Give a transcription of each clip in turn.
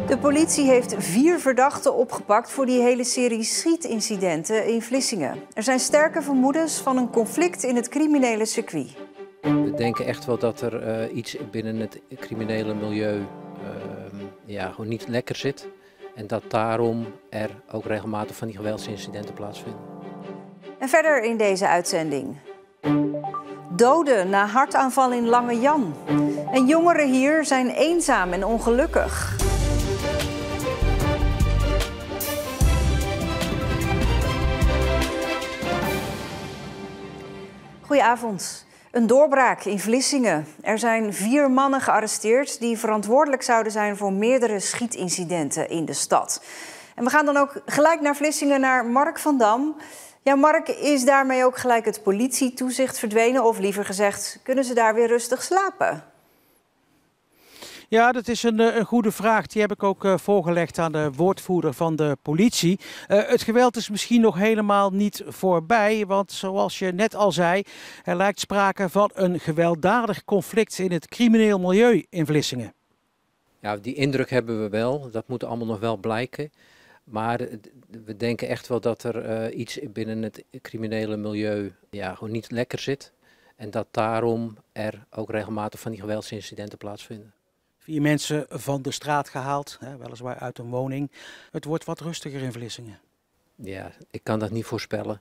De politie heeft 4 verdachten opgepakt voor die hele serie schietincidenten in Vlissingen. Er zijn sterke vermoedens van een conflict in het criminele circuit. We denken echt wel dat er iets binnen het criminele milieu gewoon niet lekker zit. En dat daarom er ook regelmatig van die geweldsincidenten plaatsvinden. En verder in deze uitzending. Doden na hartaanval in Lange Jan. En jongeren hier zijn eenzaam en ongelukkig. Goedenavond. Een doorbraak in Vlissingen. Er zijn 4 mannen gearresteerd die verantwoordelijk zouden zijn voor meerdere schietincidenten in de stad. En we gaan dan ook gelijk naar Vlissingen, naar Mark van Dam. Ja, Mark, is daarmee ook gelijk het politietoezicht verdwenen? Of liever gezegd, kunnen ze daar weer rustig slapen? Ja, dat is een goede vraag. Die heb ik ook voorgelegd aan de woordvoerder van de politie. Het geweld is misschien nog helemaal niet voorbij, want zoals je net al zei, er lijkt sprake van een gewelddadig conflict in het crimineel milieu in Vlissingen. Ja, die indruk hebben we wel. Dat moet allemaal nog wel blijken. Maar we denken echt wel dat er iets binnen het criminele milieu gewoon niet lekker zit. En dat daarom er ook regelmatig van die geweldsincidenten plaatsvinden. 4 mensen van de straat gehaald, weliswaar uit een woning. Het wordt wat rustiger in Vlissingen. Ja, ik kan dat niet voorspellen.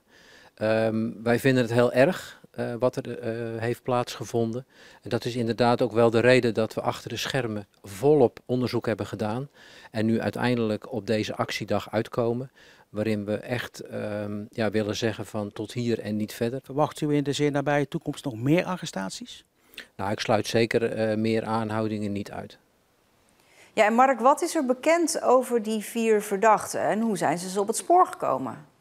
Wij vinden het heel erg wat er heeft plaatsgevonden. En dat is inderdaad ook wel de reden dat we achter de schermen volop onderzoek hebben gedaan. En nu uiteindelijk op deze actiedag uitkomen. Waarin we echt willen zeggen van tot hier en niet verder. Verwacht u in de zeer nabije toekomst nog meer arrestaties? Nou, ik sluit zeker meer aanhoudingen niet uit. Ja, en Mark, wat is er bekend over die 4 verdachten en hoe zijn ze op het spoor gekomen?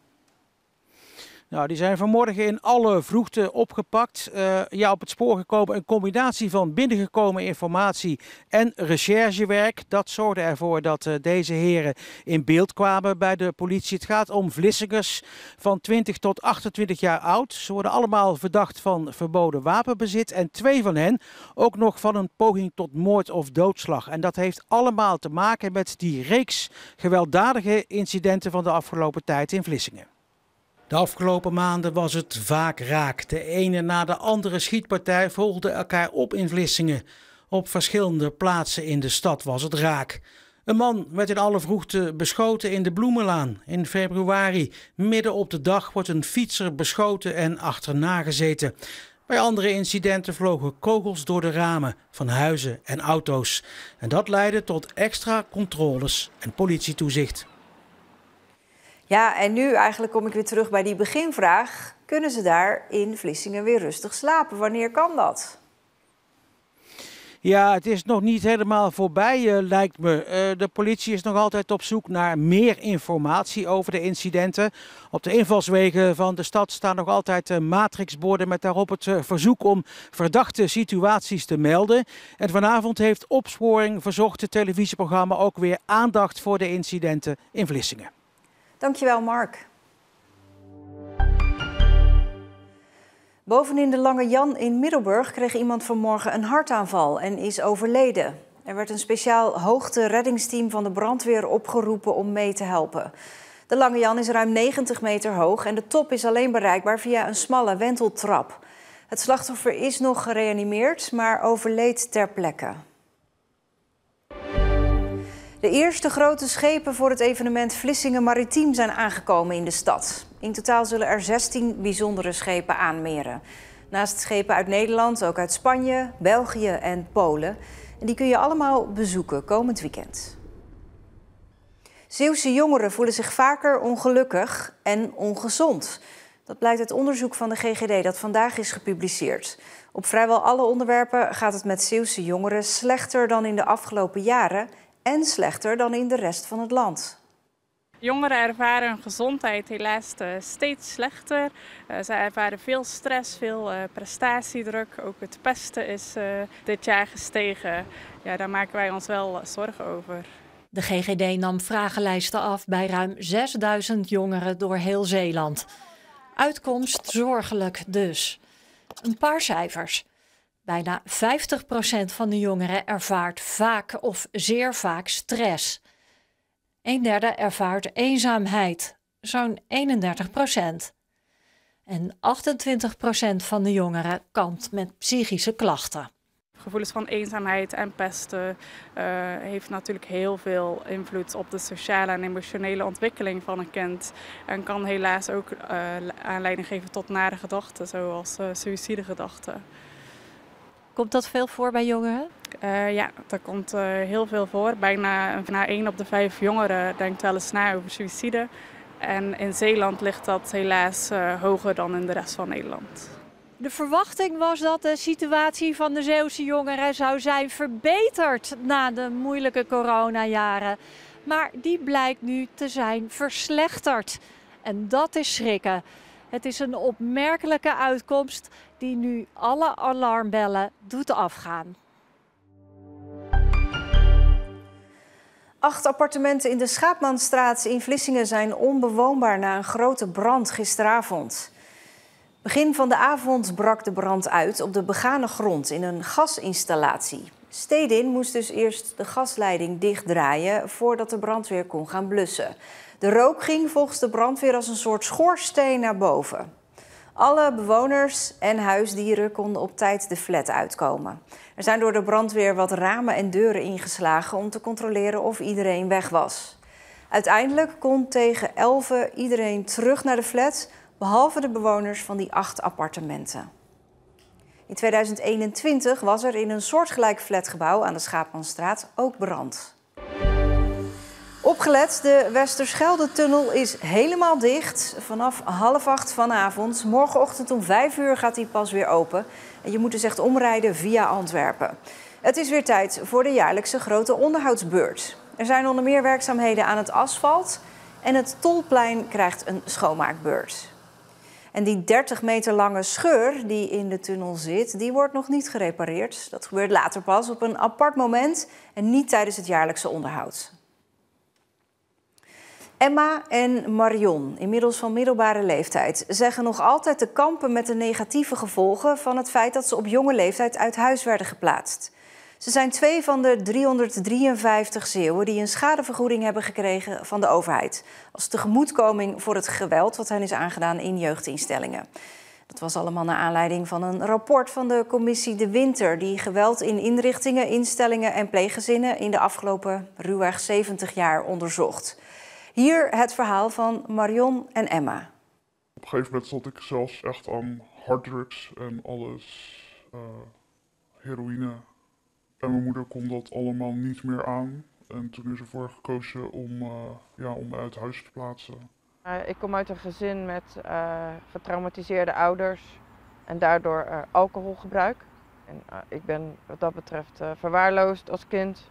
Nou, die zijn vanmorgen in alle vroegte opgepakt. Op het spoor gekomen. Een combinatie van binnengekomen informatie en recherchewerk. Dat zorgde ervoor dat deze heren in beeld kwamen bij de politie. Het gaat om Vlissingers van 20 tot 28 jaar oud. Ze worden allemaal verdacht van verboden wapenbezit. En 2 van hen ook nog van een poging tot moord of doodslag. En dat heeft allemaal te maken met die reeks gewelddadige incidenten van de afgelopen tijd in Vlissingen. De afgelopen maanden was het vaak raak. De ene na de andere schietpartij volgde elkaar op in Vlissingen. Op verschillende plaatsen in de stad was het raak. Een man werd in alle vroegte beschoten in de Bloemenlaan. In februari, midden op de dag, wordt een fietser beschoten en achterna gezeten. Bij andere incidenten vlogen kogels door de ramen van huizen en auto's. En dat leidde tot extra controles en politietoezicht. Ja, en nu eigenlijk kom ik weer terug bij die beginvraag. Kunnen ze daar in Vlissingen weer rustig slapen? Wanneer kan dat? Ja, het is nog niet helemaal voorbij, lijkt me. De politie is nog altijd op zoek naar meer informatie over de incidenten. Op de invalswegen van de stad staan nog altijd matrixborden met daarop het verzoek om verdachte situaties te melden. En vanavond heeft Opsporing Verzocht, het televisieprogramma, ook weer aandacht voor de incidenten in Vlissingen. Dankjewel, Mark. Bovenin de Lange Jan in Middelburg kreeg iemand vanmorgen een hartaanval en is overleden. Er werd een speciaal hoogte-reddingsteam van de brandweer opgeroepen om mee te helpen. De Lange Jan is ruim 90 meter hoog en de top is alleen bereikbaar via een smalle wenteltrap. Het slachtoffer is nog gereanimeerd, maar overleed ter plekke. De eerste grote schepen voor het evenement Vlissingen Maritiem zijn aangekomen in de stad. In totaal zullen er 16 bijzondere schepen aanmeren. Naast schepen uit Nederland ook uit Spanje, België en Polen. En die kun je allemaal bezoeken komend weekend. Zeeuwse jongeren voelen zich vaker ongelukkig en ongezond. Dat blijkt uit onderzoek van de GGD dat vandaag is gepubliceerd. Op vrijwel alle onderwerpen gaat het met Zeeuwse jongeren slechter dan in de afgelopen jaren en slechter dan in de rest van het land. Jongeren ervaren hun gezondheid helaas steeds slechter. Ze ervaren veel stress, veel prestatiedruk. Ook het pesten is dit jaar gestegen. Ja, daar maken wij ons wel zorgen over. De GGD nam vragenlijsten af bij ruim 6000 jongeren door heel Zeeland. Uitkomst zorgelijk dus. Een paar cijfers. Bijna 50% van de jongeren ervaart vaak of zeer vaak stress. 1/3 ervaart eenzaamheid, zo'n 31%. En 28% van de jongeren kampt met psychische klachten. Gevoelens van eenzaamheid en pesten heeft natuurlijk heel veel invloed op de sociale en emotionele ontwikkeling van een kind. En kan helaas ook aanleiding geven tot nare gedachten, zoals suïcidegedachten. Komt dat veel voor bij jongeren? Ja, dat komt heel veel voor. Bijna 1 op de 5 jongeren denkt wel eens na over suïcide. En in Zeeland ligt dat helaas hoger dan in de rest van Nederland. De verwachting was dat de situatie van de Zeeuwse jongeren zou zijn verbeterd na de moeilijke coronajaren. Maar die blijkt nu te zijn verslechterd. En dat is schrikken. Het is een opmerkelijke uitkomst die nu alle alarmbellen doet afgaan. 8 appartementen in de Schaapmanstraat in Vlissingen zijn onbewoonbaar na een grote brand gisteravond. Begin van de avond brak de brand uit op de begane grond in een gasinstallatie. Stedin moest dus eerst de gasleiding dichtdraaien voordat de brandweer kon gaan blussen. De rook ging volgens de brandweer als een soort schoorsteen naar boven. Alle bewoners en huisdieren konden op tijd de flat uitkomen. Er zijn door de brandweer wat ramen en deuren ingeslagen om te controleren of iedereen weg was. Uiteindelijk kon tegen 11 iedereen terug naar de flat, behalve de bewoners van die 8 appartementen. In 2021 was er in een soortgelijk flatgebouw aan de Schaapmanstraat ook brand. Opgelet, de Westerschelde-tunnel is helemaal dicht. Vanaf 7:30 vanavond. Morgenochtend om 5 uur gaat die pas weer open. En je moet dus echt omrijden via Antwerpen. Het is weer tijd voor de jaarlijkse grote onderhoudsbeurt. Er zijn onder meer werkzaamheden aan het asfalt. En het Tolplein krijgt een schoonmaakbeurt. En die 30 meter lange scheur die in de tunnel zit, die wordt nog niet gerepareerd. Dat gebeurt later pas op een apart moment en niet tijdens het jaarlijkse onderhoud. Emma en Marion, inmiddels van middelbare leeftijd, zeggen nog altijd te kampen met de negatieve gevolgen van het feit dat ze op jonge leeftijd uit huis werden geplaatst. Ze zijn 2 van de 353 Zeeuwen die een schadevergoeding hebben gekregen van de overheid. Als tegemoetkoming voor het geweld wat hen is aangedaan in jeugdinstellingen. Dat was allemaal naar aanleiding van een rapport van de commissie De Winter, die geweld in inrichtingen, instellingen en pleeggezinnen in de afgelopen ruwweg 70 jaar onderzocht. Hier het verhaal van Marion en Emma. Op een gegeven moment zat ik zelfs echt aan harddrugs en alles, heroïne. En mijn moeder kon dat allemaal niet meer aan. En toen is ervoor gekozen om me uit huis te plaatsen. Ik kom uit een gezin met getraumatiseerde ouders en daardoor alcoholgebruik. En, ik ben wat dat betreft verwaarloosd als kind.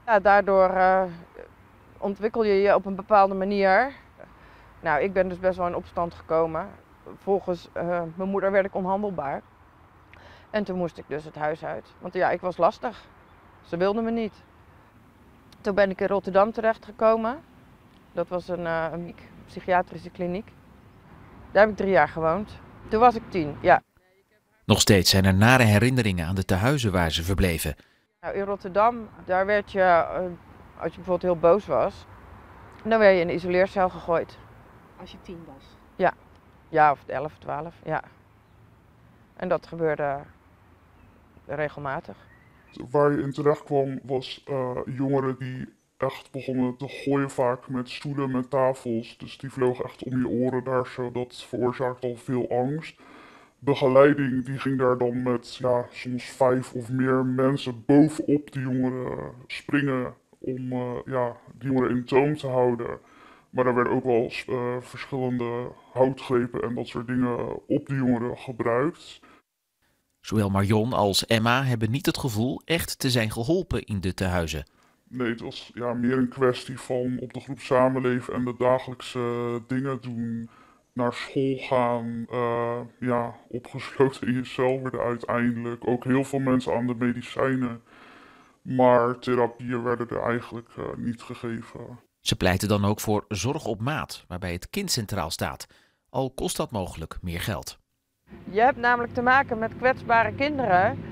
Ja, daardoor ontwikkel je je op een bepaalde manier. Nou, ik ben dus best wel in opstand gekomen. Volgens mijn moeder werd ik onhandelbaar. En toen moest ik dus het huis uit. Want ja, ik was lastig. Ze wilden me niet. Toen ben ik in Rotterdam terechtgekomen. Dat was een psychiatrische kliniek. Daar heb ik 3 jaar gewoond. Toen was ik 10, ja. Nog steeds zijn er nare herinneringen aan de tehuizen waar ze verbleven. Nou, in Rotterdam, daar werd je, als je bijvoorbeeld heel boos was, dan werd je in een isoleercel gegooid. Als je 10 was? Ja, ja, of 11, 12, ja. En dat gebeurde regelmatig. Waar je in terecht kwam was jongeren die echt begonnen te gooien vaak met stoelen, met tafels. Dus die vlogen echt om je oren daar zo. Dat veroorzaakt al veel angst. Begeleiding die ging daar dan met soms 5 of meer mensen bovenop de jongeren springen om die jongeren in toom te houden. Maar er werden ook wel verschillende houtgrepen en dat soort dingen op de jongeren gebruikt. Zowel Marion als Emma hebben niet het gevoel echt te zijn geholpen in de tehuizen. Nee, het was meer een kwestie van op de groep samenleven en de dagelijkse dingen doen. Naar school gaan, opgesloten in je cel worden uiteindelijk. Ook heel veel mensen aan de medicijnen. Maar therapieën werden er eigenlijk niet gegeven. Ze pleiten dan ook voor zorg op maat, waarbij het kind centraal staat. Al kost dat mogelijk meer geld. Je hebt namelijk te maken met kwetsbare kinderen.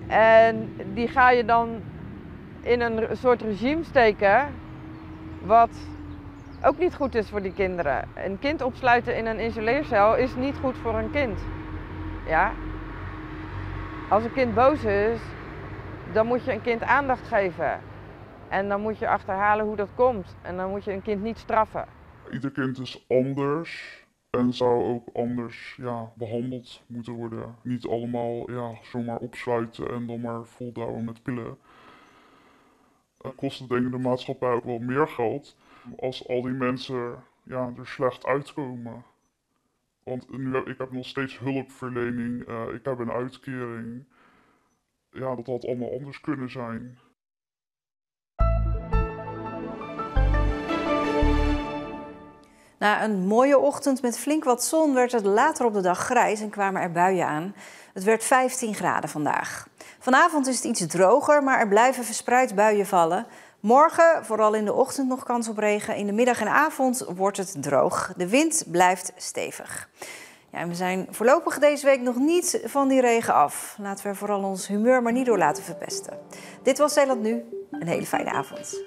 En die ga je dan in een soort regime steken Wat ook niet goed is voor die kinderen. Een kind opsluiten in een isoleercel is niet goed voor een kind. Ja? Als een kind boos is, dan moet je een kind aandacht geven. En dan moet je achterhalen hoe dat komt. En dan moet je een kind niet straffen. Ieder kind is anders en zou ook anders behandeld moeten worden. Niet allemaal zomaar opsluiten en dan maar voldouwen met pillen. Kost het denk ik de maatschappij ook wel meer geld als al die mensen er slecht uitkomen. Want ik heb nog steeds hulpverlening, ik heb een uitkering. Ja, dat had allemaal anders kunnen zijn. Na een mooie ochtend met flink wat zon werd het later op de dag grijs en kwamen er buien aan. Het werd 15 graden vandaag. Vanavond is het iets droger, maar er blijven verspreid buien vallen. Morgen, vooral in de ochtend nog kans op regen. In de middag en avond wordt het droog. De wind blijft stevig. Ja, en we zijn voorlopig deze week nog niet van die regen af. Laten we vooral ons humeur maar niet door laten verpesten. Dit was Zeeland Nu. Een hele fijne avond.